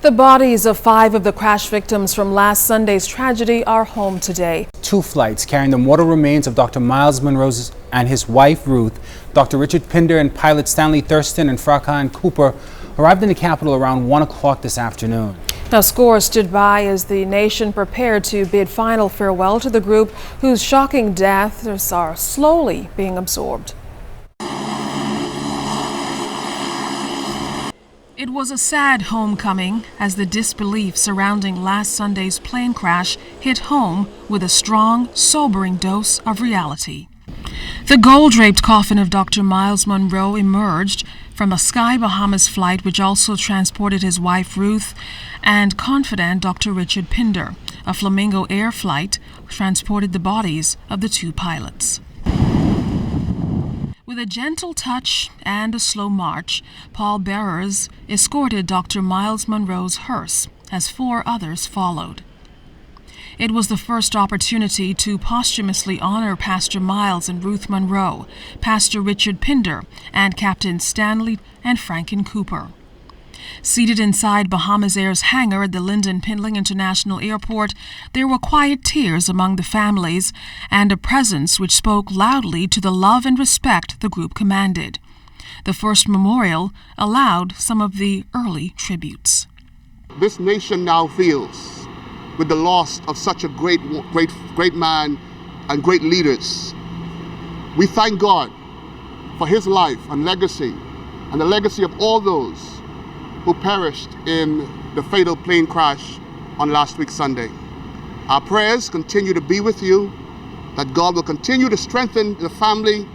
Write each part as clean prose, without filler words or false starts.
The bodies of 5 of the crash victims from last Sunday's tragedy are home today. 2 flights carrying the mortal remains of Dr. Myles Munroe and his wife Ruth, Dr. Richard Pinder and pilot Stanley Thurston and Frachan Cooper arrived in the capital around 1 o'clock this afternoon. Now, scores stood by as the nation prepared to bid final farewell to the group whose shocking deaths are slowly being absorbed. It was a sad homecoming as the disbelief surrounding last Sunday's plane crash hit home with a strong, sobering dose of reality. The gold-draped coffin of Dr. Myles Munroe emerged from a Sky Bahamas flight which also transported his wife Ruth and confidant Dr. Richard Pinder. A Flamingo Air flight transported the bodies of the 2 pilots. With a gentle touch and a slow march, pallbearers escorted Dr. Myles Munroe's hearse as 4 others followed. It was the first opportunity to posthumously honor Pastor Myles and Ruth Munroe, Pastor Richard Pinder, and Captain Stanley and Frachan Cooper. Seated inside Bahamas Air's hangar at the Lynden Pindling International Airport, there were quiet tears among the families and a presence which spoke loudly to the love and respect the group commanded. The first memorial allowed some of the early tributes. This nation now feels, with the loss of such a great man and great leaders, we thank God for his life and legacy, and the legacy of all those who perished in the fatal plane crash on last week Sunday. Our prayers continue to be with you, that God will continue to strengthen the family,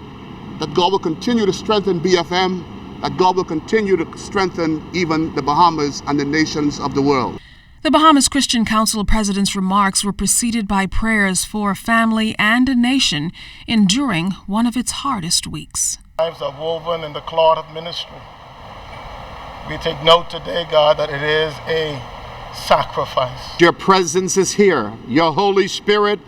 that God will continue to strengthen BFM, that God will continue to strengthen even the Bahamas and the nations of the world. The Bahamas Christian Council President's remarks were preceded by prayers for a family and a nation enduring one of its hardest weeks. Lives are woven in the cloth of ministry. We take note today, God, that it is a sacrifice. Your presence is here. Your Holy Spirit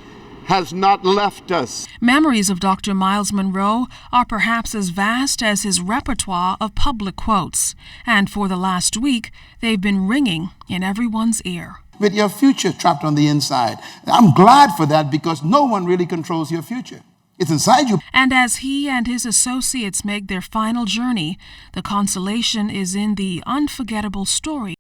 has not left us. Memories of Dr. Myles Munroe are perhaps as vast as his repertoire of public quotes, and for the last week, they've been ringing in everyone's ear. With your future trapped on the inside. I'm glad for that because no one really controls your future. It's inside you. And as he and his associates make their final journey, the consolation is in the unforgettable story